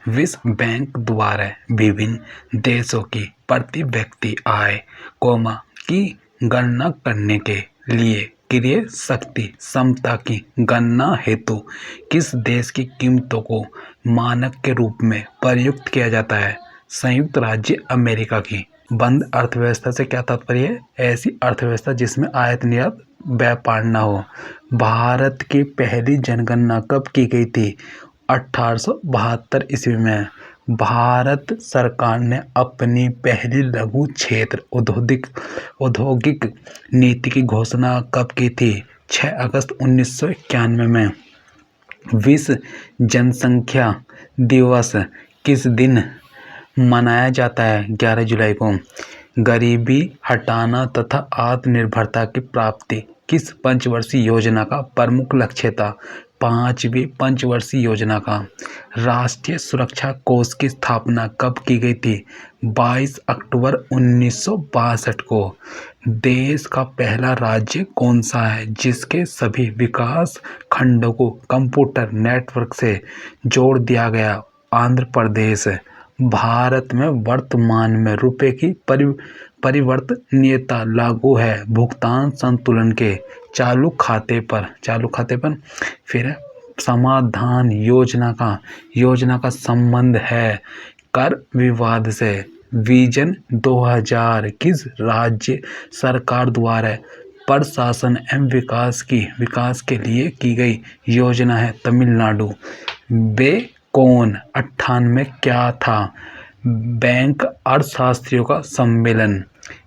विश्व बैंक द्वारा विभिन्न देशों की प्रति व्यक्ति आय, की गणना करने के लिए क्रय शक्ति क्षमता की गणना हेतु किस देश की कीमतों को मानक के रूप में प्रयुक्त किया जाता है? संयुक्त राज्य अमेरिका की। बंद अर्थव्यवस्था से क्या तात्पर्य है? ऐसी अर्थव्यवस्था जिसमें आयात निर्यात व्यापार न हो। भारत की पहली जनगणना कब की गई थी? 1872 ईस्वी में। भारत सरकार ने अपनी पहली लघु क्षेत्र औद्योगिक नीति की घोषणा कब की थी? 6 अगस्त 1991 में। विश्व जनसंख्या दिवस किस दिन मनाया जाता है? 11 जुलाई को। गरीबी हटाना तथा आत्मनिर्भरता की प्राप्ति किस पंचवर्षीय योजना का प्रमुख लक्ष्य था? 5वीं पंचवर्षीय योजना का। राष्ट्रीय सुरक्षा कोष की स्थापना कब की गई थी? 22 अक्टूबर 1962 को। देश का पहला राज्य कौन सा है जिसके सभी विकास खंडों को कंप्यूटर नेटवर्क से जोड़ दिया गया? आंध्र प्रदेश। भारत में वर्तमान में रुपए की परिवर्तनीयता लागू है भुगतान संतुलन के चालू खाते पर। फिर समाधान योजना का संबंध है कर विवाद से। विजन 2000 किस राज्य सरकार द्वारा प्रशासन एवं विकास के लिए की गई योजना है? तमिलनाडु। बेकॉन 98 क्या था? बैंक अर्थशास्त्रियों का सम्मेलन।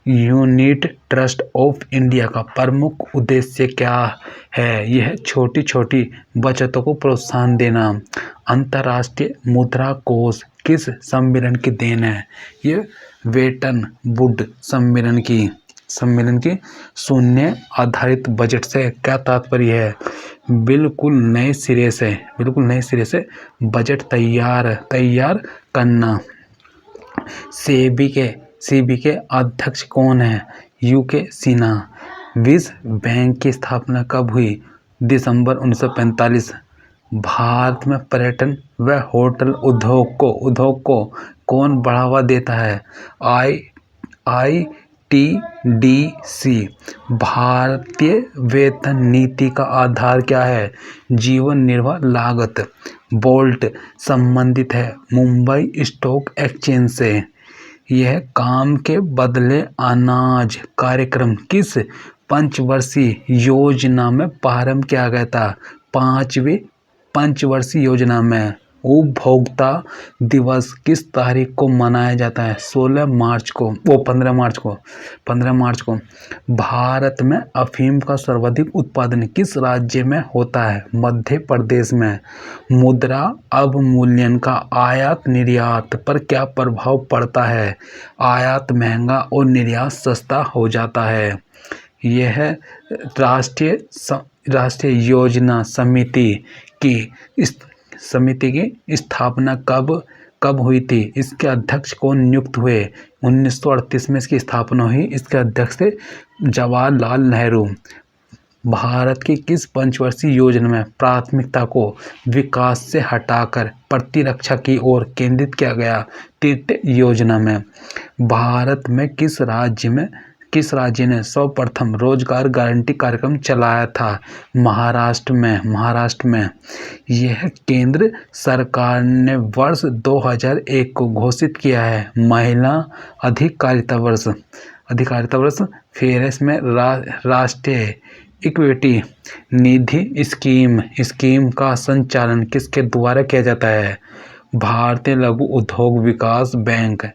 यूनिट ट्रस्ट ऑफ इंडिया का प्रमुख उद्देश्य क्या है? यह छोटी छोटी बचतों को प्रोत्साहन देना। अंतर्राष्ट्रीय मुद्रा कोष किस सम्मेलन की देन है? यह वेटन वुड सम्मेलन की। शून्य आधारित बजट से क्या तात्पर्य है? बिल्कुल नए सिरे से बजट तैयार करना। सेबी के अध्यक्ष कौन है? यूके सिन्हा। विश्व बैंक की स्थापना कब हुई? दिसंबर 1945। भारत में पर्यटन व होटल उद्योग को कौन बढ़ावा देता है? ITDC। भारतीय वेतन नीति का आधार क्या है? जीवन निर्वाह लागत। बोल्ट संबंधित है मुंबई स्टॉक एक्सचेंज से। यह काम के बदले अनाज कार्यक्रम किस पंचवर्षीय योजना में प्रारंभ किया गया था? 5वीं पंचवर्षीय योजना में। उपभोक्ता दिवस किस तारीख को मनाया जाता है? 15 मार्च को। भारत में अफीम का सर्वाधिक उत्पादन किस राज्य में होता है? मध्य प्रदेश में। मुद्रा अवमूल्यन का आयात निर्यात पर क्या प्रभाव पड़ता है? आयात महंगा और निर्यात सस्ता हो जाता है। यह राष्ट्रीय योजना समिति की स्थापना कब हुई थी? इसके अध्यक्ष कौन नियुक्त हुए? 1938 में इसकी स्थापना हुई। इसके अध्यक्ष थे जवाहरलाल नेहरू। भारत की किस पंचवर्षीय योजना में प्राथमिकता को विकास से हटाकर प्रतिरक्षा की ओर केंद्रित किया गया? तृतीय योजना में। भारत में किस राज्य ने सर्वप्रथम रोजगार गारंटी कार्यक्रम चलाया था? महाराष्ट्र में। यह केंद्र सरकार ने वर्ष 2001 को घोषित किया है महिला अधिकारिता वर्ष। फिर इसमें राष्ट्रीय इक्विटी निधि स्कीम का संचालन किसके द्वारा किया जाता है? भारतीय लघु उद्योग विकास बैंक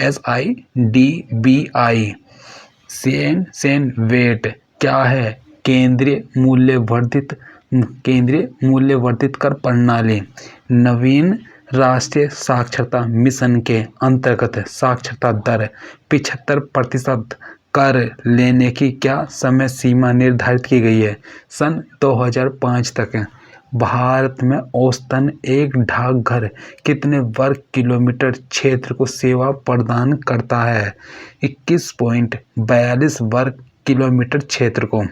SIDBI। सेनवेट क्या है? केंद्रीय मूल्यवर्धित कर प्रणाली। नवीन राष्ट्रीय साक्षरता मिशन के अंतर्गत साक्षरता दर 75% कर लेने की क्या समय सीमा निर्धारित की गई है? सन 2005 तक। भारत में औसतन एक डाकघर कितने वर्ग किलोमीटर क्षेत्र को सेवा प्रदान करता है? 21.42 वर्ग किलोमीटर क्षेत्र को।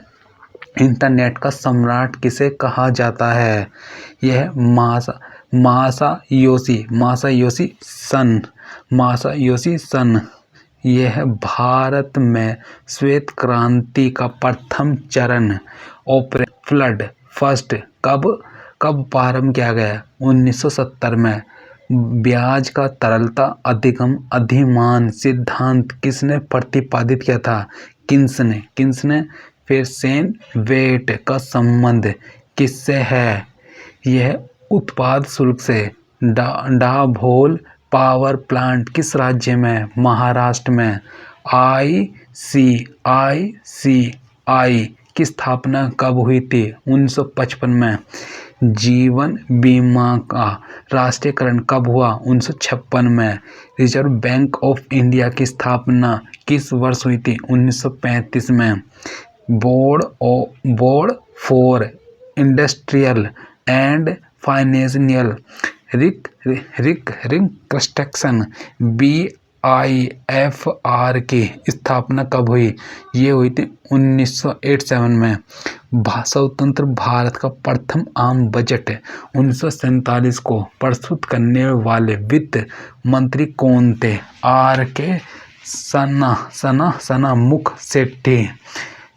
इंटरनेट का सम्राट किसे कहा जाता है? यह मासायोशी सन। यह भारत में श्वेत क्रांति का प्रथम चरण ऑपरेशन फ्लड फर्स्ट कब प्रारंभ किया गया? 1970 में। ब्याज का तरलता अधिमान सिद्धांत किसने प्रतिपादित किया था? किन्स ने। फिर सेन वेट का संबंध किससे है? यह उत्पाद शुल्क से। डाभोल पावर प्लांट किस राज्य में? महाराष्ट्र में। ICICI की स्थापना कब हुई थी? 1955 में। जीवन बीमा का राष्ट्रीयकरण कब हुआ? 1956 में। रिजर्व बैंक ऑफ इंडिया की स्थापना किस वर्ष हुई थी? 1935 में। Board for industrial and financial reconstruction BIFR की स्थापना कब हुई? ये हुई थी 1987 में। स्वतंत्र भारत का प्रथम आम बजट 1947 को प्रस्तुत करने वाले वित्त मंत्री कौन थे? RK सना मुख सेठी।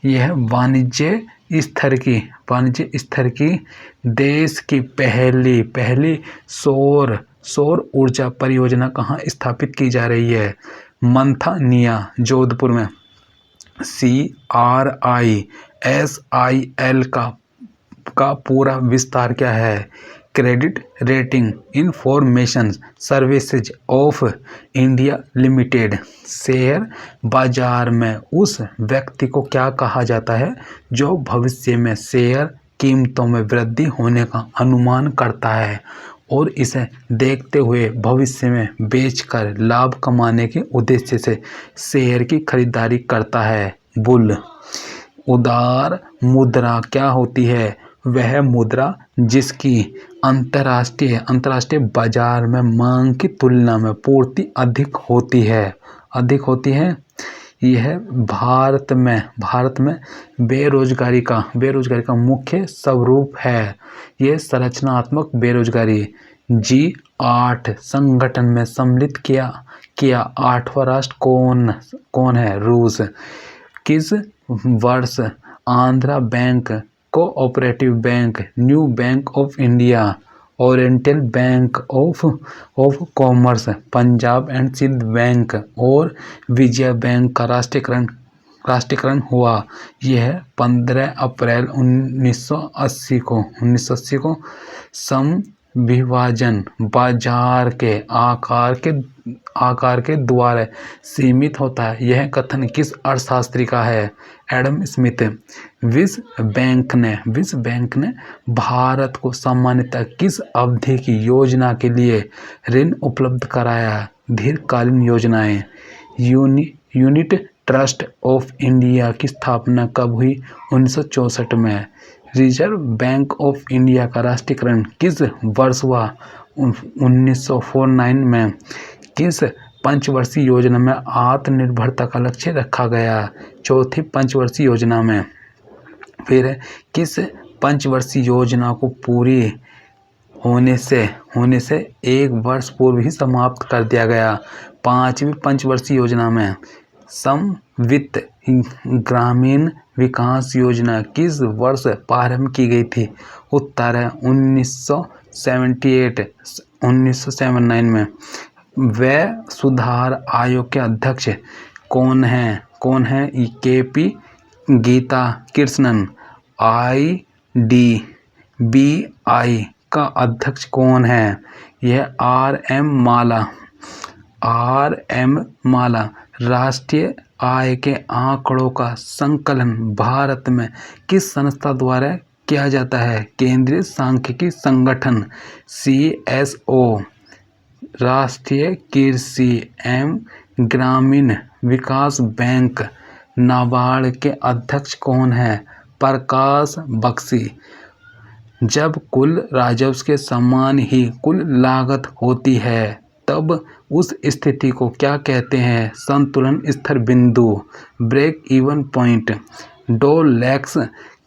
यह वाणिज्य स्तर की देश की पहली सौर ऊर्जा परियोजना कहाँ स्थापित की जा रही है? मंथानिया जोधपुर में। CRISIL का पूरा विस्तार क्या है? Credit rating information services of India limited. Share बाजार में उस व्यक्ति को क्या कहा जाता है जो भविष्य में शेयर कीमतों में वृद्धि होने का अनुमान करता है और इसे देखते हुए भविष्य में बेचकर लाभ कमाने के उद्देश्य से शेयर की खरीदारी करता है? बुल। उदार मुद्रा क्या होती है? वह मुद्रा जिसकी अंतर्राष्ट्रीय बाजार में मांग की तुलना में पूर्ति अधिक होती है। यह भारत में बेरोजगारी का मुख्य स्वरूप है। यह संरचनात्मक बेरोजगारी। G8 संगठन में सम्मिलित किया 8वां राष्ट्र कौन है? रूस। किस वर्ष Andhra bank, cooperative bank, new bank of India, oriental bank of commerce, Punjab and Sindh bank और विजया बैंक का राष्ट्रीयकरण हुआ? यह 15 अप्रैल 1980 को। विभाजन बाजार के आकार के द्वारा सीमित होता है। यह कथन किस अर्थशास्त्री का है? Adam Smith. विश्व बैंक ने भारत को सामान्यतः किस अवधि की योजना के लिए ऋण उपलब्ध कराया? दीर्घकालीन योजनाएं। यूनिट ट्रस्ट ऑफ इंडिया की स्थापना कब हुई? 1964 में। रिजर्व बैंक ऑफ इंडिया का राष्ट्रीयकरण किस वर्ष हुआ? 1949 में। किस पंचवर्षीय योजना में आत्मनिर्भरता का लक्ष्य रखा गया? चौथी पंचवर्षीय योजना में। फिर किस पंचवर्षीय योजना को पूरी होने से एक वर्ष पूर्व ही समाप्त कर दिया गया? पांचवी पंचवर्षीय योजना में। समवित्त ग्रामीण विकास योजना किस वर्ष प्रारंभ की गई थी? उत्तर है 1979 में। व्यय सुधार आयोग के अध्यक्ष कौन है? KP गीता कृष्णन। IDBI का अध्यक्ष कौन है? यह RM माला। राष्ट्रीय आय के आंकड़ों का संकलन भारत में किस संस्था द्वारा किया जाता है? केंद्रीय सांख्यिकी संगठन CSO। राष्ट्रीय कृषि एवं ग्रामीण विकास बैंक नाबार्ड के अध्यक्ष कौन है? प्रकाश बख्शी। जब कुल राजस्व के समान ही कुल लागत होती है तब उस स्थिति को क्या कहते हैं? संतुलन स्तर बिंदु, ब्रेक इवन पॉइंट। डोलेक्स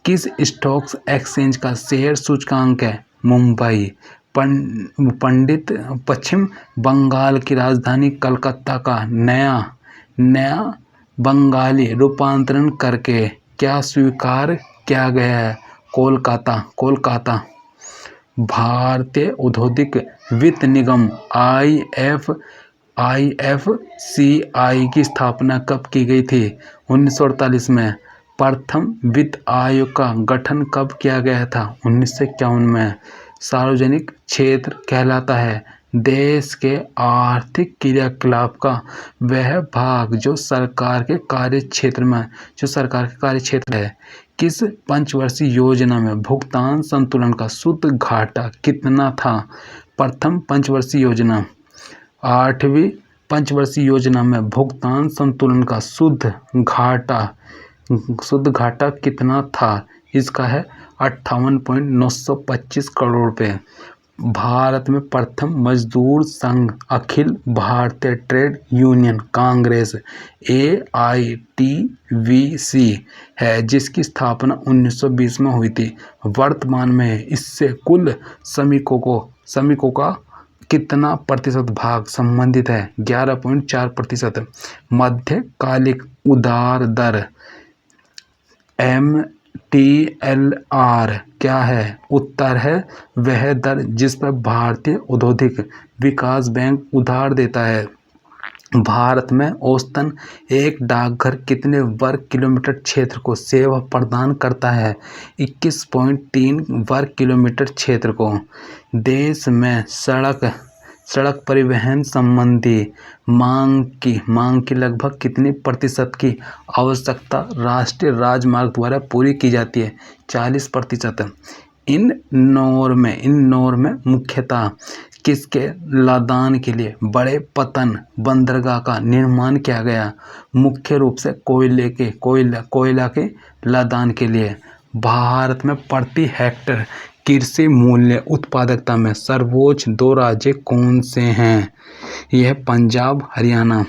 किस स्टॉक एक्सचेंज का शेयर सूचकांक है? मुंबई। पंडित पश्चिम बंगाल की राजधानी कलकत्ता का नया बंगाली रूपांतरण करके क्या स्वीकार किया गया है? कोलकाता। भारतीय औद्योगिक वित्त निगम IFCI की स्थापना कब की गई थी? 1948 में। प्रथम वित्त आयोग का गठन कब किया गया था? 1951 में। सार्वजनिक क्षेत्र कहलाता है देश के आर्थिक क्रियाकलाप का वह भाग जो सरकार के कार्यक्षेत्र है। किस पंचवर्षीय योजना में भुगतान संतुलन का शुद्ध घाटा कितना था? प्रथम पंचवर्षीय योजना। 8वीं पंचवर्षीय योजना में भुगतान संतुलन का शुद्ध घाटा कितना था? इसका है 58.925 करोड़ रुपए। भारत में प्रथम मजदूर संघ Akhil Bharatiya trade union Congress AITVC है, जिसकी स्थापना 1920 में हुई थी। वर्तमान में इससे कुल श्रमिकों का कितना प्रतिशत भाग संबंधित है? 11.4%। मध्यकालिक उधार दर MTLR क्या है? उत्तर है वह दर जिस पर भारतीय औद्योगिक विकास बैंक उधार देता है। भारत में औसतन एक डाकघर कितने वर्ग किलोमीटर क्षेत्र को सेवा प्रदान करता है? 21.3 वर्ग किलोमीटर क्षेत्र को। देश में सड़क परिवहन संबंधी मांग की लगभग कितनी प्रतिशत की आवश्यकता राष्ट्रीय राजमार्ग द्वारा पूरी की जाती है? 40%। इननौर में मुख्यतः किसके लदान के लिए बड़े पतन बंदरगाह का निर्माण किया गया? मुख्य रूप से कोयला के लदान के लिए। भारत में प्रति हेक्टेयर कृषि मूल्य उत्पादकता में सर्वोच्च 2 राज्य कौन से हैं? यह पंजाब, हरियाणा।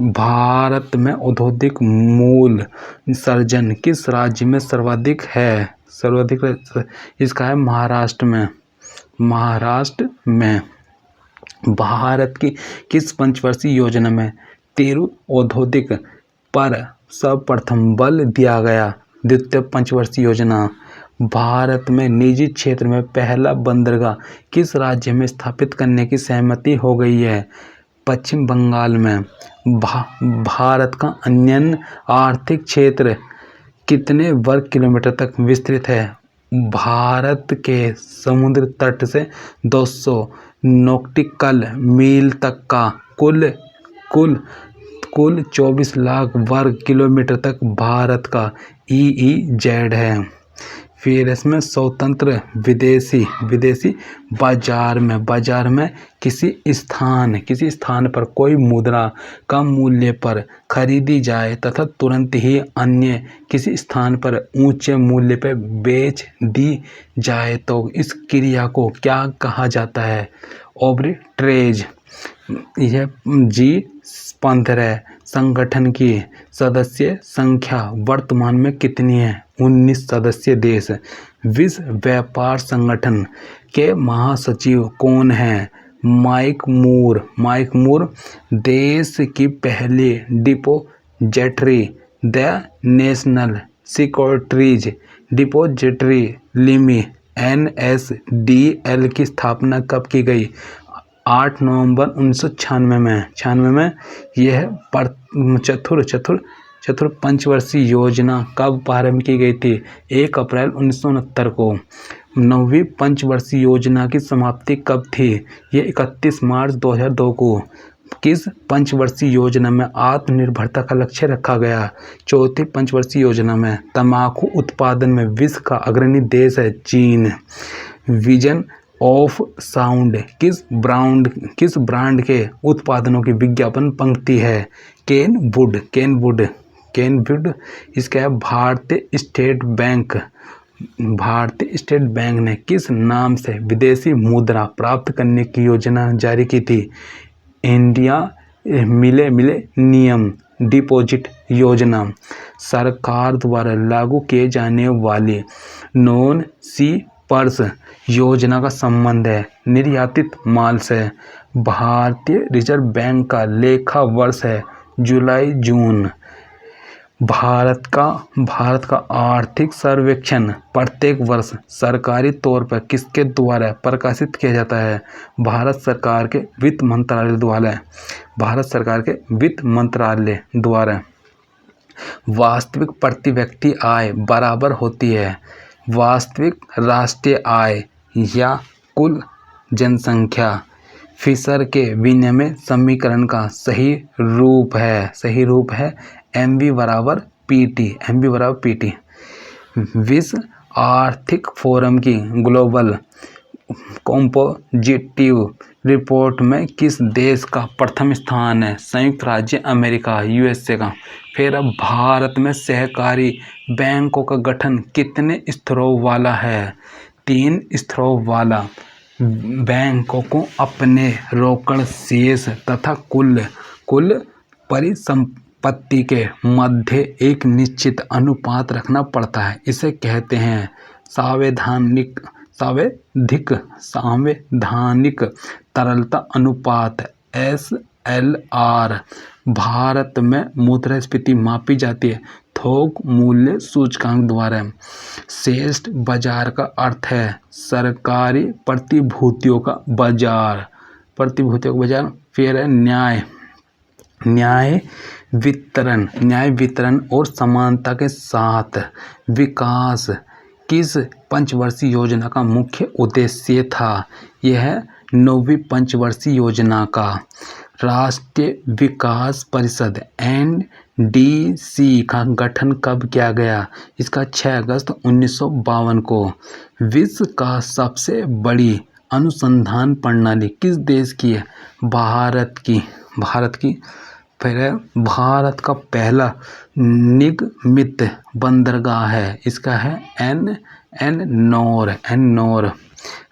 भारत में औद्योगिक मूल्य सर्जन किस राज्य में सर्वाधिक है? इसका है महाराष्ट्र में। भारत की किस पंचवर्षीय योजना में तिरु औद्योगिक पर सर्वप्रथम बल दिया गया? द्वितीय पंचवर्षीय योजना। भारत में निजी क्षेत्र में पहला बंदरगाह किस राज्य में स्थापित करने की सहमति हो गई है? पश्चिम बंगाल में। भारत का अन्य आर्थिक क्षेत्र कितने वर्ग किलोमीटर तक विस्तृत है? भारत के समुद्र तट से 200 नॉटिकल मील तक का कुल 24 लाख वर्ग किलोमीटर तक भारत का EEZ है। फिर इसमें स्वतंत्र विदेशी बाजार में किसी स्थान पर कोई मुद्रा कम मूल्य पर खरीदी जाए तथा तुरंत ही अन्य किसी स्थान पर ऊंचे मूल्य पर बेच दी जाए तो इस क्रिया को क्या कहा जाता है? आर्बिट्रेज। यह G15 संगठन की सदस्य संख्या वर्तमान में कितनी है? 19 सदस्य देश। विश्व व्यापार संगठन के महासचिव कौन हैं? माइक मूर। देश की पहली depository the national securities depository limited NSDL की स्थापना कब की गई? 8 नवंबर 1996 में। यह चतुर्थ पंचवर्षीय योजना कब प्रारंभ की गई थी? 1 अप्रैल 1969 को। 9वीं पंचवर्षीय योजना की समाप्ति कब थी? यह 31 मार्च 2002 को। किस पंचवर्षीय योजना में आत्मनिर्भरता का लक्ष्य रखा गया? 4थी पंचवर्षीय योजना में। तंबाकू उत्पादन में विश्व का अग्रणी देश है चीन। विजन ऑफ साउंड किस ब्रांड के उत्पादनों की विज्ञापन पंक्ति है? केनवुड। इसका है भारतीय स्टेट बैंक ने किस नाम से विदेशी मुद्रा प्राप्त करने की योजना जारी की थी? इंडिया मिलेनियम डिपॉजिट योजना। सरकार द्वारा लागू किए जाने वाली नॉन पर्स योजना का संबंध है निर्यातित माल से। भारतीय रिजर्व बैंक का लेखा वर्ष है जुलाई जून। भारत का आर्थिक सर्वेक्षण प्रत्येक वर्ष सरकारी तौर पर किसके द्वारा प्रकाशित किया जाता है? भारत सरकार के वित्त मंत्रालय द्वारा। वास्तविक प्रति व्यक्ति आय बराबर होती है वास्तविक राष्ट्रीय आय या कुल जनसंख्या। फिशर के विनिमय समीकरण का सही रूप है MV बराबर PT। विश्व आर्थिक फोरम की ग्लोबल कॉम्पोजिटिव रिपोर्ट में किस देश का प्रथम स्थान है? संयुक्त राज्य अमेरिका USA का। फिर अब भारत में सहकारी बैंकों का गठन कितने स्तरों वाला है? 3 स्तरों वाला। बैंकों को अपने रोकड़ शेष तथा कुल परिसंपत्ति के मध्य एक निश्चित अनुपात रखना पड़ता है। इसे कहते हैं सांवैधानिक तरलता अनुपात SLR। भारत में मुद्रास्फीति मापी जाती है थोक मूल्य सूचकांक द्वारा। शेष बाजार का अर्थ है सरकारी प्रतिभूतियों का बाजार। फिर है न्याय वितरण और समानता के साथ विकास किस पंचवर्षीय योजना का मुख्य उद्देश्य था? यह 9वीं पंचवर्षीय योजना का। राष्ट्रीय विकास परिषद NDC का गठन कब किया गया? इसका 6 अगस्त 1952 को। विश्व का सबसे बड़ी अनुसंधान प्रणाली किस देश की है? भारत की। फिर भारत का पहला निगमित बंदरगाह है इसका है एन्नौर।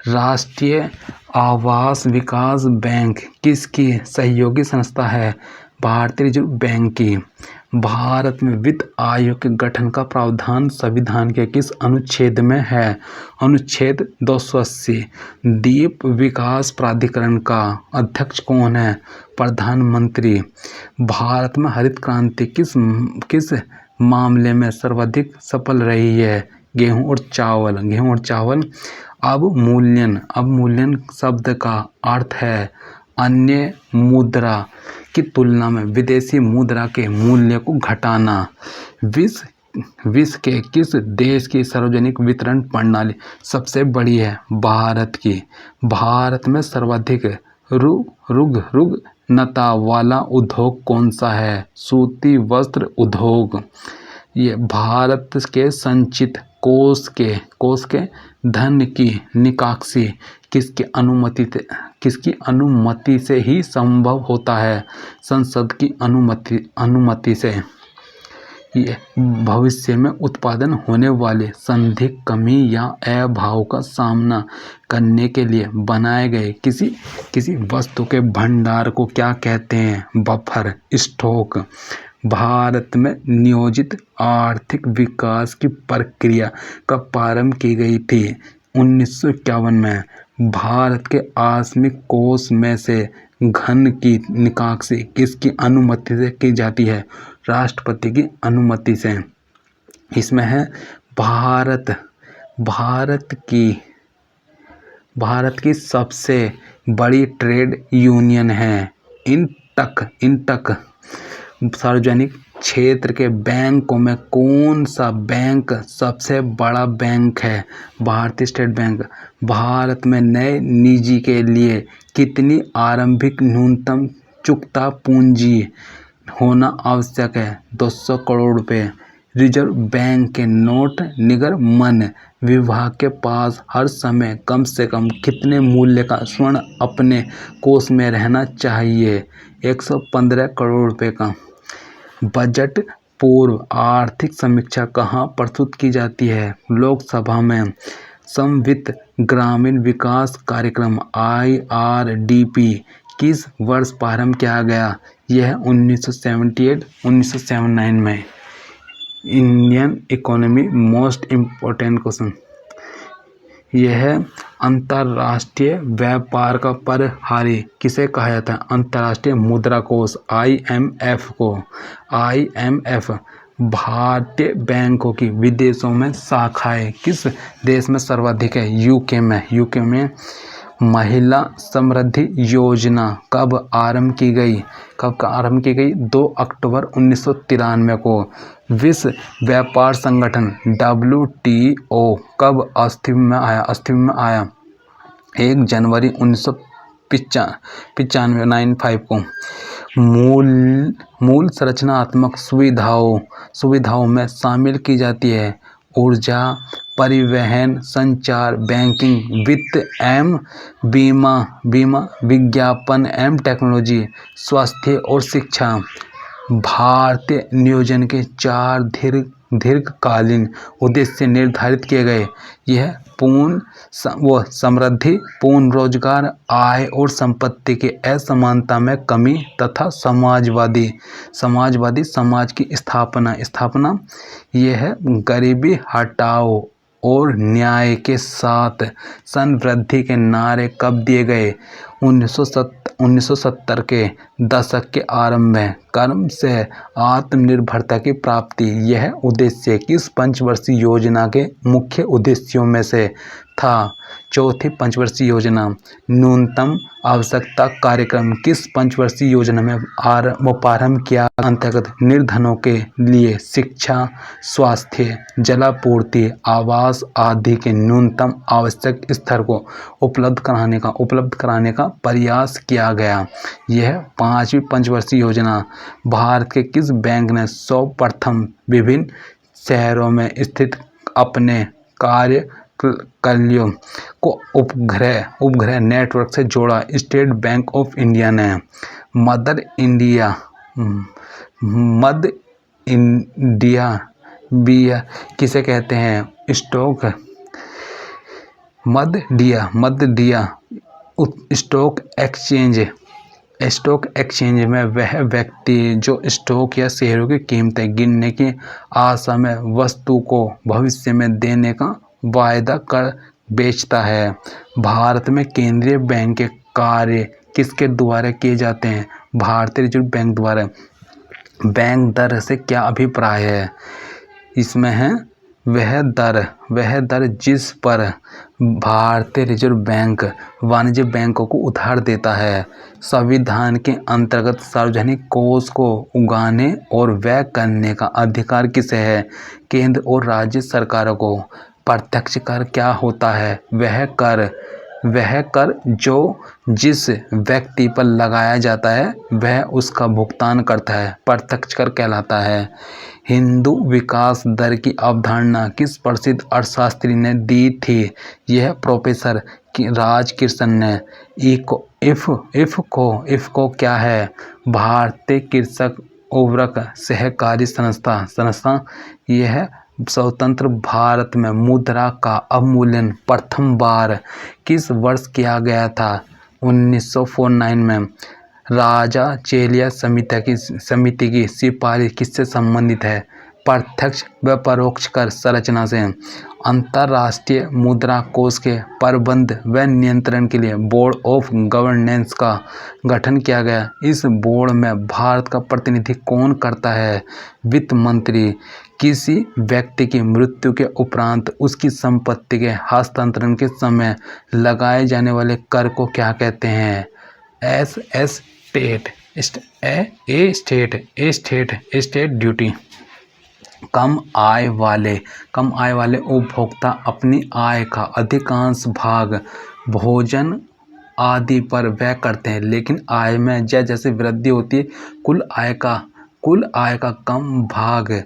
राष्ट्रीय आवास विकास बैंक किसकी सहयोगी संस्था है? भारतीय रिजर्व बैंक की। भारत में वित्त आयोग के गठन का प्रावधान संविधान के किस अनुच्छेद में है? अनुच्छेद 280। द्वीप विकास प्राधिकरण का अध्यक्ष कौन है? प्रधानमंत्री। भारत में हरित क्रांति किस मामले में सर्वाधिक सफल रही है? गेहूं और चावल। अवमूल्यन शब्द का अर्थ है अन्य मुद्रा की तुलना में विदेशी मुद्रा के मूल्य को घटाना। विश्व के किस देश की सार्वजनिक वितरण प्रणाली सबसे बड़ी है? भारत की। भारत में सर्वाधिक रुग्णता वाला उद्योग कौन सा है? सूती वस्त्र उद्योग। ये भारत के संचित कोष के धन की निकासी किसकी अनुमति से ही संभव होता है? संसद की अनुमति से। ये भविष्य में उत्पादन होने वाले संदिग्ध कमी या अभाव का सामना करने के लिए बनाए गए किसी वस्तु के भंडार को क्या कहते हैं? Buffer stock. भारत में नियोजित आर्थिक विकास की प्रक्रिया कब प्रारंभ की गई थी? 1951 में। भारत के आकस्मिक कोष में से धन की निकासी किसकी अनुमति से की जाती है? राष्ट्रपति की अनुमति से। इसमें है भारत की सबसे बड़ी ट्रेड यूनियन है इंटक। सार्वजनिक क्षेत्र के बैंकों में कौन सा बैंक सबसे बड़ा बैंक है? भारतीय स्टेट बैंक। भारत में नए निजी के लिए कितनी आरंभिक न्यूनतम चुकता पूंजी होना आवश्यक है? 200 करोड़ रुपए। रिजर्व बैंक के नोट निगमन विभाग के पास हर समय कम से कम कितने मूल्य का स्वर्ण अपने कोष में रहना चाहिए? 115 करोड़ रुपए का। बजट पूर्व आर्थिक समीक्षा कहाँ प्रस्तुत की जाती है? लोकसभा में। समवित्त ग्रामीण विकास कार्यक्रम IRDP किस वर्ष प्रारंभ किया गया? यह 1978-1979 में। Indian economy most important question. यह अंतर्राष्ट्रीय व्यापार का प्रहरी किसे कहा जाता है? अंतर्राष्ट्रीय मुद्रा कोष IMF को। IMF भारतीय बैंकों की विदेशों में शाखाएं किस देश में सर्वाधिक है? यूके में। महिला समृद्धि योजना कब आरंभ की गई? 2 अक्टूबर 1993 को। विश्व व्यापार संगठन WTO कब अस्तित्व में आया? 1 जनवरी 1995 को। मूल संरचनात्मक सुविधाओं में शामिल की जाती है ऊर्जा, परिवहन, संचार, बैंकिंग, वित्त एवं बीमा, विज्ञापन एवं टेक्नोलॉजी, स्वास्थ्य और शिक्षा। भारतीय नियोजन के 4 दीर्घकालीन उद्देश्य निर्धारित किए गए। यह पूर्ण समृद्धि, पूर्ण रोजगार, आय और संपत्ति की असमानता में कमी तथा समाजवादी समाज की स्थापना। यह गरीबी हटाओ और न्याय के साथ समृद्धि के नारे कब दिए गए? 1970 के दशक के आरंभ में। कर्म से आत्मनिर्भरता की प्राप्ति। यह उद्देश्य किस पंचवर्षीय योजना के मुख्य उद्देश्यों में से था? चौथी पंचवर्षीय योजना। न्यूनतम आवश्यकता कार्यक्रम किस पंचवर्षीय योजना में प्रारंभ किया? अंतर्गत निर्धनों के लिए शिक्षा, स्वास्थ्य, जलापूर्ति, आवास आदि के न्यूनतम आवश्यक स्तर को उपलब्ध कराने का प्रयास किया गया। यह 5वीं पंचवर्षीय योजना। भारत के किस बैंक ने सर्वप्रथम विभिन्न शहरों में स्थित अपने कार्यालयों को उपग्रह नेटवर्क से जोड़ा? स्टेट बैंक ऑफ इंडिया ने। मदर इंडिया बिया किसे कहते हैं? स्टॉक एक्सचेंज में वह व्यक्ति जो स्टॉक या शेयरों की कीमतें गिनने की आशा में वस्तु को भविष्य में देने का वायदा कर बेचता है। भारत में केंद्रीय बैंक के कार्य किसके द्वारा किए जाते हैं? भारतीय रिजर्व बैंक द्वारा। बैंक दर से क्या अभिप्राय है? इसमें है वह दर जिस पर भारतीय रिजर्व बैंक वाणिज्य बैंकों को उधार देता है। संविधान के अंतर्गत सार्वजनिक कोष को उगाने और व्यय करने का अधिकार किसे है? केंद्र और राज्य सरकारों को। प्रत्यक्ष कर क्या होता है? वह कर जो जिस व्यक्ति पर लगाया जाता है वह उसका भुगतान करता है, प्रत्यक्ष कर कहलाता है। हिंदू विकास दर की अवधारणा किस प्रसिद्ध अर्थशास्त्री ने दी थी? यह प्रोफेसर राजकिशन ने। इफ़को क्या है? भारतीय कृषक उर्वरक सहकारी संस्था। यह स्वतंत्र भारत में मुद्रा का अवमूल्यन प्रथम बार किस वर्ष किया गया था? 1949 में। राजा चेलिया समिति की सिफारिश किससे संबंधित है? प्रत्यक्ष व परोक्ष कर संरचना से। अंतर्राष्ट्रीय मुद्रा कोष के प्रबंध व नियंत्रण के लिए बोर्ड ऑफ गवर्नेंस का गठन किया गया। इस बोर्ड में भारत का प्रतिनिधि कौन करता है? वित्त मंत्री। किसी व्यक्ति की मृत्यु के उपरांत उसकी संपत्ति के हस्तांतरण के समय लगाए जाने वाले कर को क्या कहते हैं? Estate duty. कम आय वाले उपभोक्ता अपनी आय का अधिकांश भाग भोजन आदि पर व्यय करते हैं, लेकिन आय में जैसे वृद्धि होती है कुल आय का कम भाग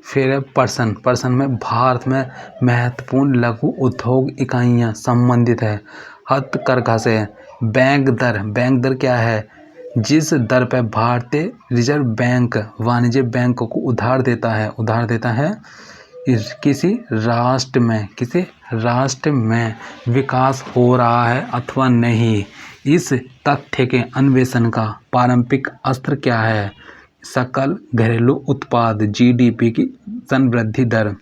फिर पर्सन में भारत में महत्वपूर्ण लघु उद्योग इकाइयां संबंधित है। हथकरघा से। बैंक दर क्या है? जिस दर पर भारतीय रिजर्व बैंक वाणिज्य बैंकों को उधार देता है किसी राष्ट्र में विकास हो रहा है अथवा नहीं। इस तथ्य के अन्वेषण का पारंपरिक अस्त्र क्या है? सकल घरेलू उत्पाद GDP की संवृद्धि दर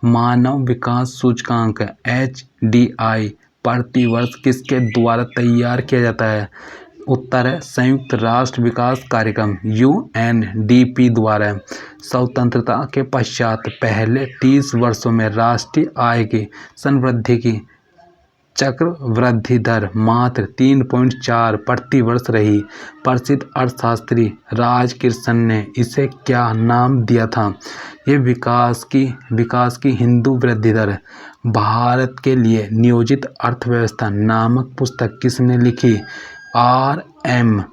मानव विकास सूचकांक HDI प्रतिवर्ष किसके द्वारा तैयार किया जाता है? उत्तर है संयुक्त राष्ट्र विकास कार्यक्रम UNDP द्वारा। स्वतंत्रता के पश्चात पहले 30 वर्षों में राष्ट्रीय आय की संवृद्धि की चक्रवृद्धि दर मात्र 3.4 प्रति वर्ष रही। प्रसिद्ध अर्थशास्त्री राजकिशन ने इसे क्या नाम दिया था? ये विकास की हिंदू वृद्धि दर। भारत के लिए नियोजित अर्थव्यवस्था नामक पुस्तक किसने लिखी? RM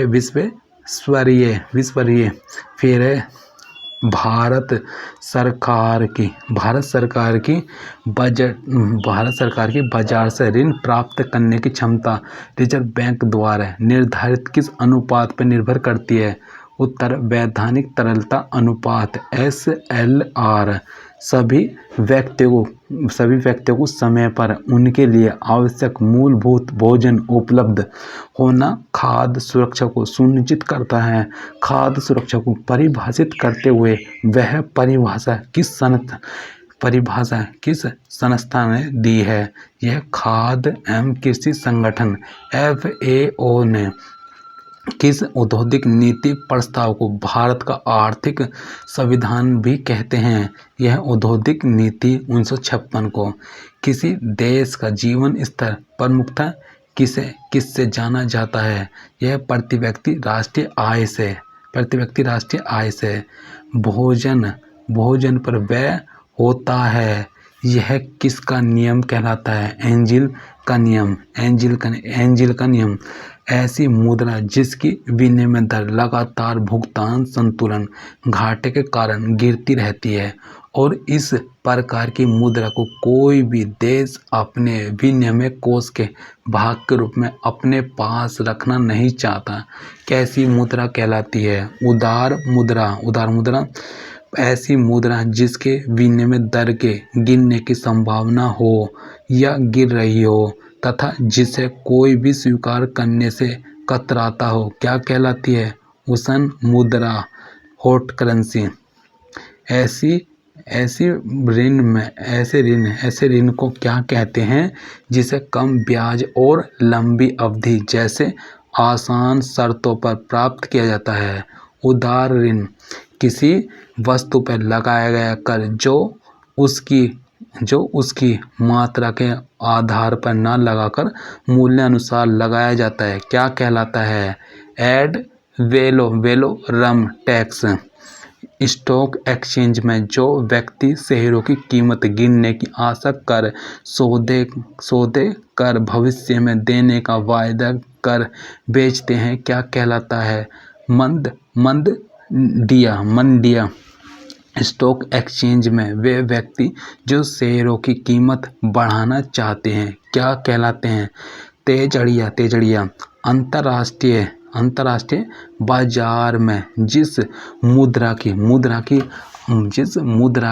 विश्वेश्वरैया। फिर है भारत सरकार की बाजार से ऋण प्राप्त करने की क्षमता रिजर्व बैंक द्वारा निर्धारित किस अनुपात पर निर्भर करती है? उत्तर वैधानिक तरलता अनुपात SLR। सभी व्यक्तियों को समय पर उनके लिए आवश्यक मूलभूत भोजन उपलब्ध होना खाद्य सुरक्षा को सुनिश्चित करता है। खाद्य सुरक्षा को परिभाषित करते हुए वह परिभाषा किस संस्था ने दी है? यह खाद्य एवं कृषि संगठन FAO ने। किस औद्योगिक नीति प्रस्ताव को भारत का आर्थिक संविधान भी कहते हैं? यह औद्योगिक नीति 1956 को। किसी देश का जीवन स्तर प्रमुखतः किससे जाना जाता है? यह प्रति व्यक्ति राष्ट्रीय आय से। भोजन पर व्यय होता है, यह किसका नियम कहलाता है? एंजिल का नियम। ऐसी मुद्रा जिसकी विनिमय दर लगातार भुगतान संतुलन घाटे के कारण गिरती रहती है और इस प्रकार की मुद्रा को कोई भी देश अपने विनिमय कोष के भाग के रूप में अपने पास रखना नहीं चाहता, कैसी मुद्रा कहलाती है? उदार मुद्रा। ऐसी मुद्रा जिसके विनिमय दर के गिरने की संभावना हो या गिर रही हो तथा जिसे कोई भी स्वीकार करने से कतराता हो, क्या कहलाती है? उष्ण मुद्रा, हॉट करेंसी। ऐसे ऋण को क्या कहते हैं जिसे कम ब्याज और लंबी अवधि जैसे आसान शर्तों पर प्राप्त किया जाता है? उदार ऋण। किसी वस्तु पर लगाया गया कर जो उसकी मात्रा के आधार पर न लगाकर मूल्य अनुसार लगाया जाता है, क्या कहलाता है? Ad valorem tax. Stock exchange में जो व्यक्ति शेयरों की कीमत गिरने की आशा कर सौदे कर भविष्य में देने का वायदा कर बेचते हैं, क्या कहलाता है? मंडिया। स्टॉक एक्सचेंज में वे व्यक्ति जो शेयरों की कीमत बढ़ाना चाहते हैं, क्या कहलाते हैं? तेजड़िया। अंतर्राष्ट्रीय बाजार में जिस मुद्रा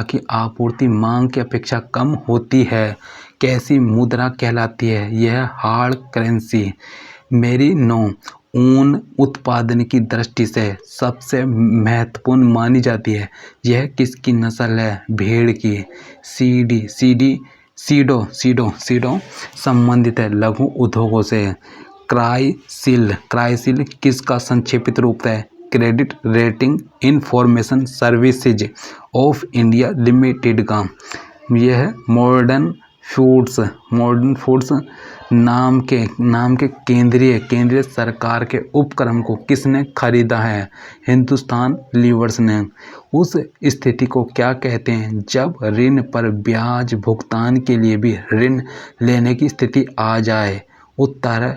की आपूर्ति मांग की अपेक्षा कम होती है, कैसी मुद्रा कहलाती है? यह हार्ड करेंसी। मेरिनो ऊन उत्पादन की दृष्टि से सबसे महत्वपूर्ण मानी जाती है, यह किसकी नस्ल है? भेड़ की। सीडो संबंधित है लघु उद्योगों से। क्राइसिल किसका संक्षेपित रूप है? Credit rating information services of India limited का। यह मॉडर्न फूड्स नाम के केंद्रीय सरकार के उपक्रम को किसने खरीदा है? हिंदुस्तान लीवर्स ने। उस स्थिति को क्या कहते हैं जब ऋण पर ब्याज भुगतान के लिए भी ऋण लेने की स्थिति आ जाए? उत्तर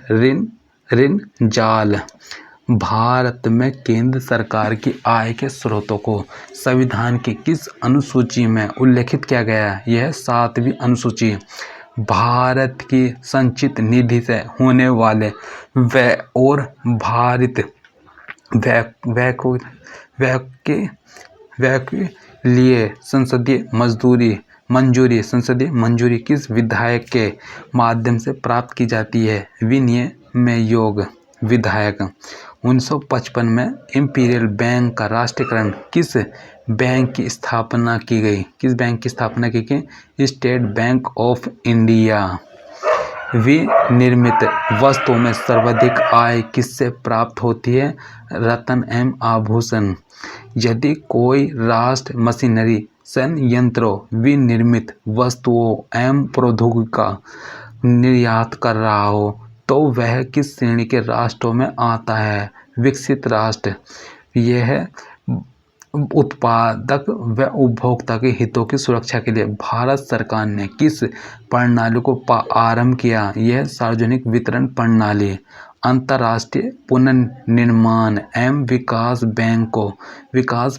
ऋण जाल। भारत में केंद्र सरकार की आय के स्रोतों को संविधान की किस अनुसूची में उल्लेखित किया गया है? यह 7वीं अनुसूची। भारत की संचित निधि से होने वाले व्यय और भारित व्यय के लिए संसदीय मंजूरी किस विधायक के माध्यम से प्राप्त की जाती है? विनिमय योग्य विधायक। 1955 में इंपीरियल बैंक का राष्ट्रीयकरण किस बैंक की स्थापना की गई? किस बैंक की स्थापना की गई? State bank of India. विनिर्मित वस्तुओं में सर्वाधिक आय किससे प्राप्त होती है? रतन एम आभूषण। यदि कोई राष्ट्र मशीनरी, संयंत्रों, विनिर्मित वस्तुओं एवं प्रौद्योगिकी का निर्यात कर रहा हो तो वह किस श्रेणी के राष्ट्रों में आता है? विकसित राष्ट्र। यह उत्पादक व उपभोक्ता के हितों की सुरक्षा के लिए भारत सरकार ने किस प्रणाली को आरंभ किया? यह सार्वजनिक वितरण प्रणाली। अंतर्राष्ट्रीय पुनर्निर्माण एवं विकास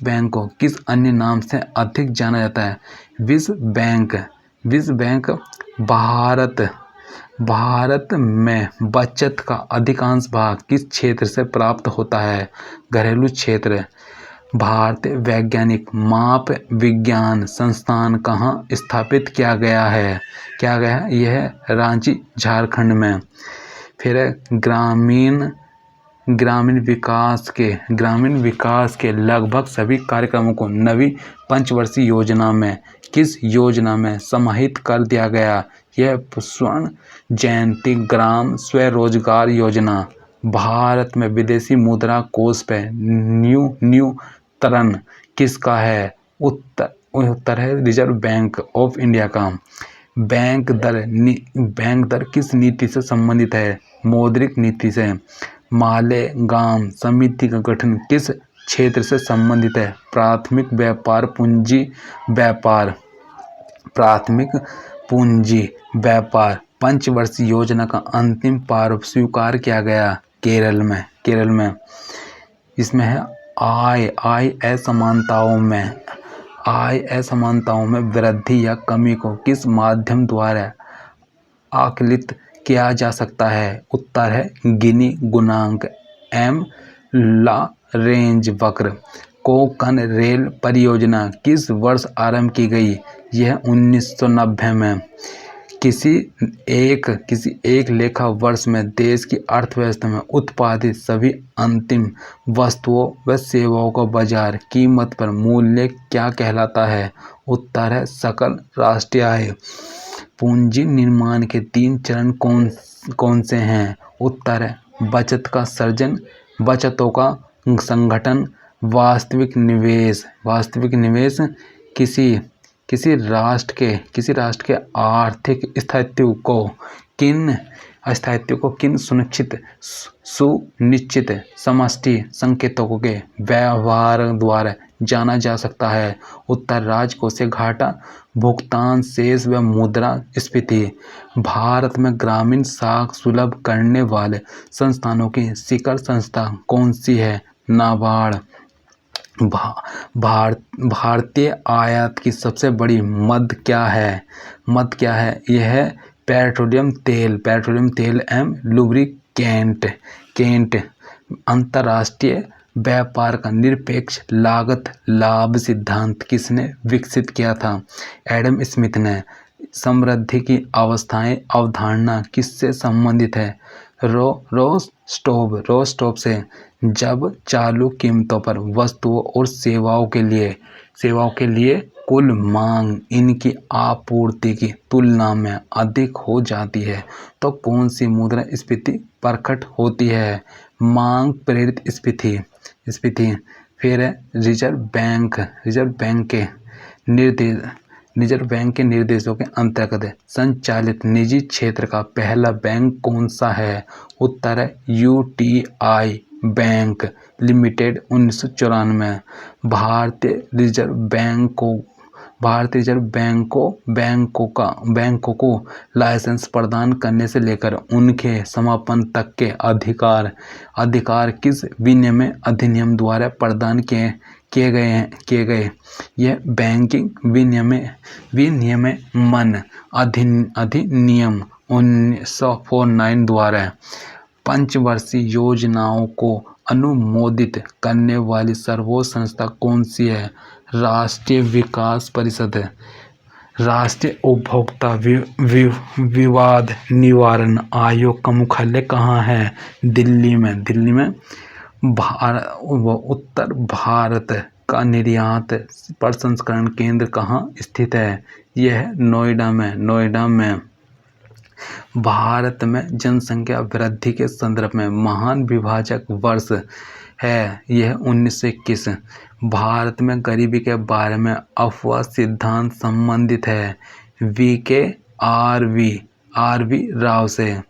बैंक को किस अन्य नाम से अधिक जाना जाता है? विश्व बैंक। विश्व बैंक। भारत में बचत का अधिकांश भाग किस क्षेत्र से प्राप्त होता है? घरेलू क्षेत्र। भारतीय वैज्ञानिक माप विज्ञान संस्थान कहाँ स्थापित किया गया है? यह रांची, झारखंड में। फिर ग्रामीण विकास के लगभग सभी कार्यक्रमों को नवी पंचवर्षीय योजना में किस योजना में समाहित कर दिया गया? यह स्वर्ण जयंती ग्राम स्वरोजगार योजना। भारत में विदेशी मुद्रा कोष पे न्यूनतरण किसका है? उत्तर है रिजर्व बैंक ऑफ इंडिया का। बैंक दर किस नीति से संबंधित है? मौद्रिक नीति से। मालेगांव समिति का गठन किस क्षेत्र से संबंधित है? प्राथमिक व्यापार पूंजी व्यापार। प्राथमिक पूंजी व्यापार। पंचवर्षीय योजना का अंतिम प्रारूप स्वीकार किया गया केरल में। इसमें है आय असमानताओं में वृद्धि या कमी को किस माध्यम द्वारा आकलित किया जा सकता है? उत्तर है गिनी गुणांक एम लॉरेंज वक्र। कोंकण रेल परियोजना किस वर्ष आरंभ की गई? यह 1990 में। किसी एक लेखा वर्ष में देश की अर्थव्यवस्था में उत्पादित सभी अंतिम वस्तुओं व सेवाओं का बाजार कीमत पर मूल्य क्या कहलाता है? उत्तर है सकल राष्ट्रीय आय। पूंजी निर्माण के 3 चरण कौन से हैं? उत्तर है बचत का सृजन, बचतों का संगठन, वास्तविक निवेश। किसी राष्ट्र के आर्थिक स्थायित्व को किन सुनिश्चित समष्टि संकेतकों के व्यवहार द्वारा जाना जा सकता है? उत्तर राजकोषीय घाटा, भुगतान शेष व मुद्रास्फीति। भारत में ग्रामीण साख सुलभ करने वाले संस्थानों की शिखर संस्था कौन सी है? नाबार्ड। भारतीय आयात की सबसे बड़ी मद क्या है? यह है पेट्रोलियम तेल एवं लुब्रिकेंट। अंतर्राष्ट्रीय व्यापार का निरपेक्ष लागत लाभ सिद्धांत किसने विकसित किया था? एडम स्मिथ ने। समृद्धि की अवधारणा किससे संबंधित है? रोस्टोव से। जब चालू कीमतों पर वस्तुओं और सेवाओं के लिए कुल मांग इनकी आपूर्ति की तुलना में अधिक हो जाती है तो कौन सी मुद्रास्फीति प्रकट होती है? मांग प्रेरित स्फीति। फिर है रिजर्व बैंक के निर्देशों के अंतर्गत संचालित निजी क्षेत्र का पहला बैंक कौन सा है? उत्तर है यूटीआई बैंक लिमिटेड 1994। भारतीय रिजर्व बैंकों को लाइसेंस प्रदान करने से लेकर उनके समापन तक के अधिकार किस विनियमन अधिनियम द्वारा प्रदान किए गए? यह बैंकिंग विनियमन अधिनियम 1949 द्वारा। पंचवर्षीय योजनाओं को अनुमोदित करने वाली सर्वोच्च संस्था कौन सी है? राष्ट्रीय विकास परिषद। राष्ट्रीय उपभोक्ता विवाद निवारण आयोग का मुख्यालय कहाँ है? दिल्ली में। उत्तर भारत का निर्यात प्रसंस्करण केंद्र कहाँ स्थित है? यह नोएडा में। भारत में जनसंख्या वृद्धि के संदर्भ में महान विभाजक वर्ष है यह 1921। भारत में गरीबी के बारे में अफवाह सिद्धांत संबंधित है आर वी राव से।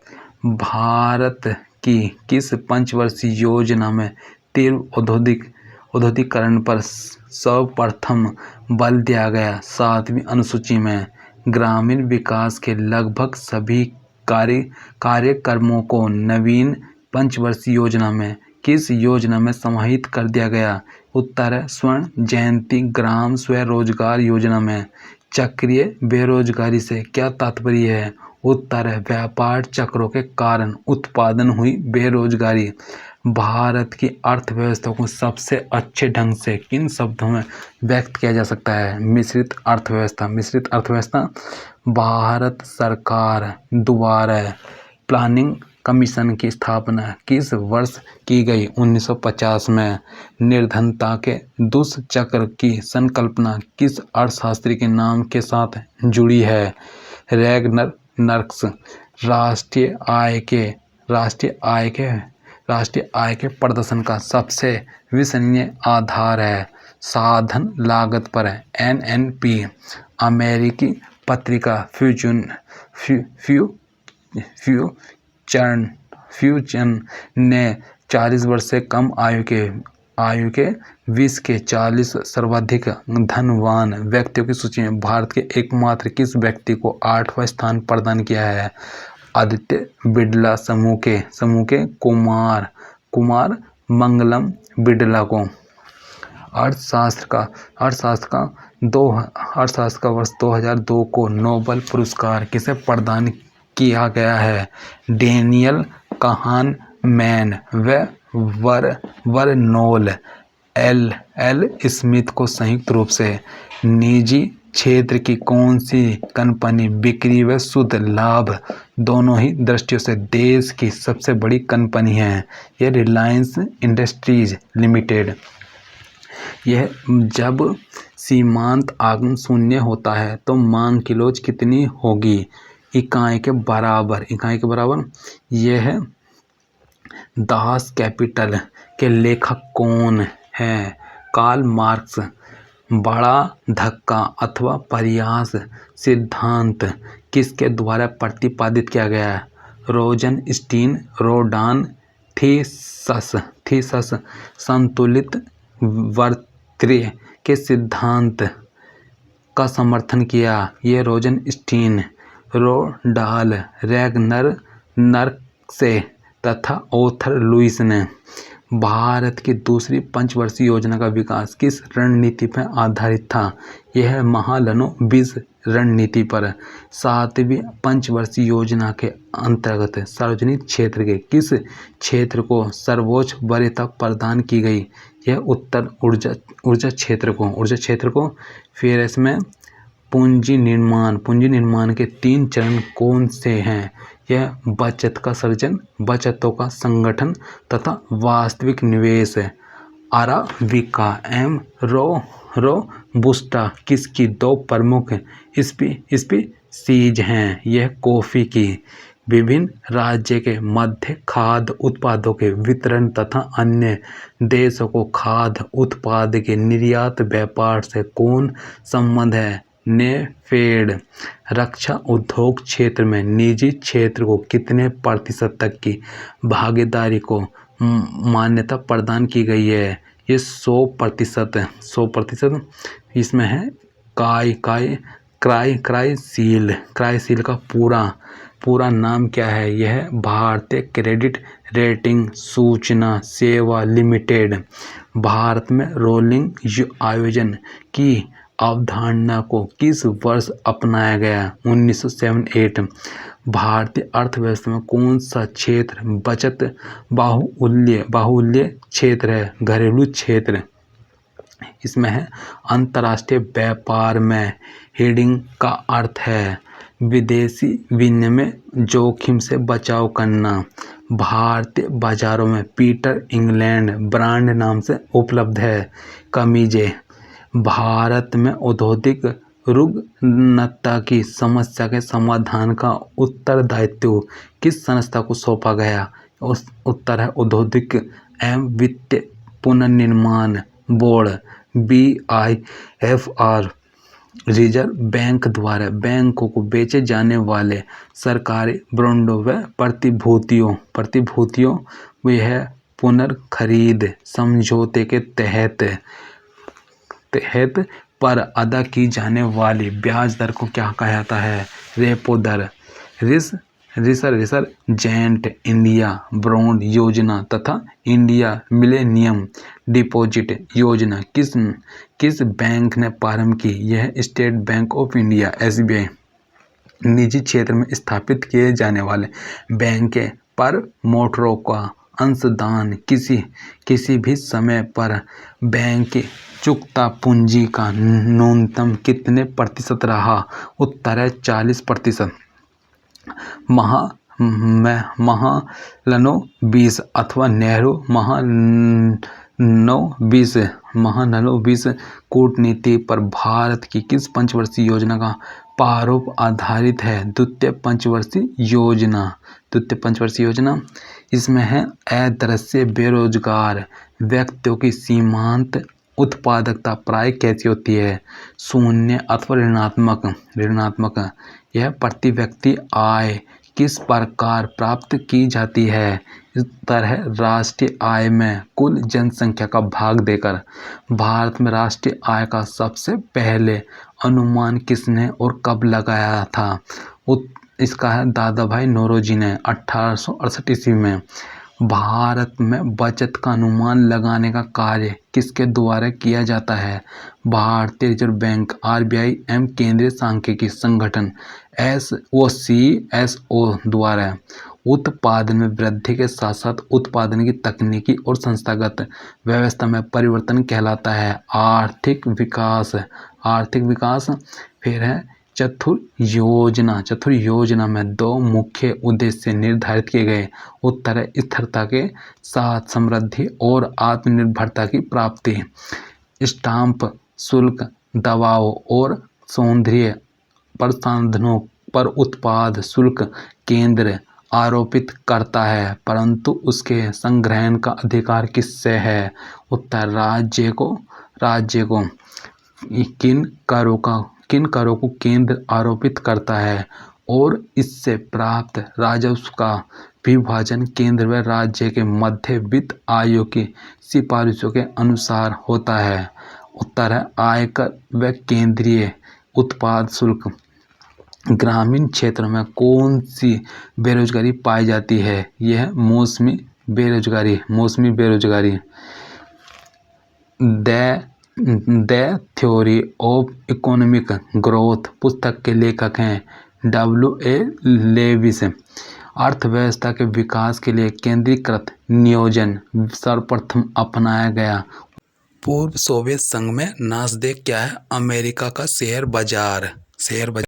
भारत की किस पंचवर्षीय योजना में तीव्र औद्योगिकरण पर सर्वप्रथम बल दिया गया? 7वीं अनुसूची में। ग्रामीण विकास के लगभग सभी कार्यक्रमों को नवीन पंचवर्षीय योजना में किस योजना में समाहित कर दिया गया? उत्तर है स्वर्ण जयंती ग्राम स्वरोजगार योजना में। चक्रीय बेरोजगारी से क्या तात्पर्य है? उत्तर है व्यापार चक्रों के कारण उत्पादन हुई बेरोजगारी। भारत की अर्थव्यवस्था को सबसे अच्छे ढंग से किन शब्दों में व्यक्त किया जा सकता है? मिश्रित अर्थव्यवस्था। भारत सरकार द्वारा प्लानिंग कमीशन की स्थापना किस वर्ष की गई? 1950 में। निर्धनता के दुष्चक्र की संकल्पना किस अर्थशास्त्री के नाम के साथ जुड़ी है? रैगनर नर्क्स। राष्ट्रीय आय के प्रदर्शन का सबसे विश्वसनीय आधार है साधन लागत पर एनएनपी। अमेरिकी पत्रिका फ्यूचर ने 40 वर्ष से कम आयु के विश्व के 40 सर्वाधिक धनवान व्यक्तियों की सूची में भारत के एकमात्र किस व्यक्ति को 8वां स्थान प्रदान किया है? आदित्य बिड़ला समूह के कुमार मंगलम बिड़ला को। अर्थशास्त्र का वर्ष 2002 को नोबेल पुरस्कार किसे प्रदान किया गया है? डेनियल कहानमैन व वर्नोल एल स्मिथ को। संयुक्त रूप से निजी क्षेत्र की कौन सी कंपनी बिक्री व शुद्ध लाभ दोनों ही दृष्टियों से देश की सबसे बड़ी कंपनी है? यह रिलायंस इंडस्ट्रीज लिमिटेड। यह जब सीमांत आगमन शून्य होता है तो मांग की लोच कितनी होगी? इकाई के बराबर। यह दास कैपिटल के लेखक कौन है? Karl Marx. बड़ा धक्का अथवा प्रयास सिद्धांत किसके द्वारा प्रतिपादित किया गया है? रोजनस्टीन रोडान थीसस। संतुलित वर्त्य के सिद्धांत का समर्थन किया? यह रोजनस्टीन, रोडाल, रैगनर नर्क्से तथा ओथर लुईस ने। भारत की दूसरी पंचवर्षीय योजना का विकास किस रणनीति पर आधारित था? यह महालनोबिस रणनीति पर। 7वीं पंचवर्षीय योजना के अंतर्गत सार्वजनिक क्षेत्र के किस क्षेत्र को सर्वोच्च वरीयता प्रदान की गई? यह उत्तर ऊर्जा क्षेत्र को। फिर इसमें पूंजी निर्माण के 3 चरण कौन से हैं? यह बचत का सृजन, बचतों का संगठन तथा वास्तविक निवेश। अराबिका एवं रोबुस्टा किसकी 2 प्रमुख स्पीशीज हैं? यह कॉफी की। विभिन्न राज्य के मध्य खाद्य उत्पादों के वितरण तथा अन्य देशों को खाद्य उत्पाद के निर्यात व्यापार से कौन संबंध है? नेफेड। रक्षा उद्योग क्षेत्र में निजी क्षेत्र को कितने प्रतिशत तक की भागीदारी को मान्यता प्रदान की गई है? ये 100%। इसमें है क्राइसिल का पूरा नाम क्या है? यह भारतीय क्रेडिट रेटिंग सूचना सेवा लिमिटेड। भारत में रोलिंग आयोजन की अवधारणा को किस वर्ष अपनाया गया? 1978। भारतीय अर्थव्यवस्था में कौन सा क्षेत्र बचत बाहुल्य क्षेत्र है? घरेलू क्षेत्र। इसमें है अंतर्राष्ट्रीय व्यापार में हेडिंग का अर्थ है विदेशी विनिमय जोखिम से बचाव करना। भारतीय बाजारों में पीटर इंग्लैंड ब्रांड नाम से उपलब्ध है। कमीजें भारत में औद्योगिक रुग्णता की समस्या के समाधान का उत्तरदायित्व किस संस्था को सौंपा गया? उस उत्तर है औद्योगिक एवं वित्तीय पुनर्निर्माण बोर्ड BIFR। रिजर्व बैंक द्वारा बैंकों को बेचे जाने वाले सरकारी बॉन्डों व प्रतिभूतियों यह पुनर्खरीद समझौते के तहत पर अदा की जाने वाली ब्याज दर को क्या कहा जाता है? रेपो दर। रिजर्व इंडिया बॉन्ड योजना तथा इंडिया मिलेनियम डिपॉजिट योजना किस बैंक ने प्रारंभ की? यह state bank of India SBI। निजी क्षेत्र में स्थापित किए जाने वाले बैंक पर मोटरों का अंशदान किसी भी समय पर बैंक की चुकता पूंजी का न्यूनतम कितने प्रतिशत रहा? उत्तर है 40%। महालनोबिस अथवा नेहरू महालनोबिस कूटनीति पर भारत की किस पंचवर्षीय योजना का प्रारूप आधारित है? द्वितीय पंचवर्षीय योजना। इसमें है अदृश्य बेरोजगार व्यक्तियों की सीमांत उत्पादकता प्राय कैसी होती है? शून्य अथवा ऋणात्मक। यह प्रति व्यक्ति आय किस प्रकार प्राप्त की जाती है? उत्तर है राष्ट्रीय आय में कुल जनसंख्या का भाग देकर। भारत में राष्ट्रीय आय का सबसे पहले अनुमान किसने और कब लगाया था? इसका है दादा भाई नौरोजी ने 1868 ईस्वी में। भारत में बचत का अनुमान लगाने का कार्य किसके द्वारा किया जाता है? भारतीय रिजर्व बैंक RBI एवं केंद्रीय सांख्यिकी संगठन SOCSO द्वारा। उत्पादन में वृद्धि के साथ साथ उत्पादन की तकनीकी और संस्थागत व्यवस्था में परिवर्तन कहलाता है आर्थिक विकास। फिर है चतुर योजना में दो मुख्य उद्देश्य निर्धारित किए गए। उत्तर है स्थिरता के साथ समृद्धि और आत्मनिर्भरता की प्राप्ति। स्टाम्प शुल्क दवाओं और सौंदर्य प्रसाधनों पर उत्पाद शुल्क केंद्र आरोपित करता है, परंतु उसके संग्रहण का अधिकार किससे है? उत्तर राज्य को। किन करों को केंद्र आरोपित करता है और इससे प्राप्त राजस्व का विभाजन केंद्र व राज्य के मध्य वित्त आयोग की सिफारिशों के अनुसार होता है? उत्तर है आयकर व केंद्रीय उत्पाद शुल्क। ग्रामीण क्षेत्रों में कौन सी बेरोजगारी पाई जाती है? यह मौसमी बेरोजगारी। The theory of economic growth पुस्तक के लेखक हैं W.A. लेविस। अर्थव्यवस्था के विकास के लिए केंद्रीकृत नियोजन सर्वप्रथम अपनाया गया। पूर्व सोवियत संघ में नास्डेक क्या है? अमेरिका का शेयर बाजार।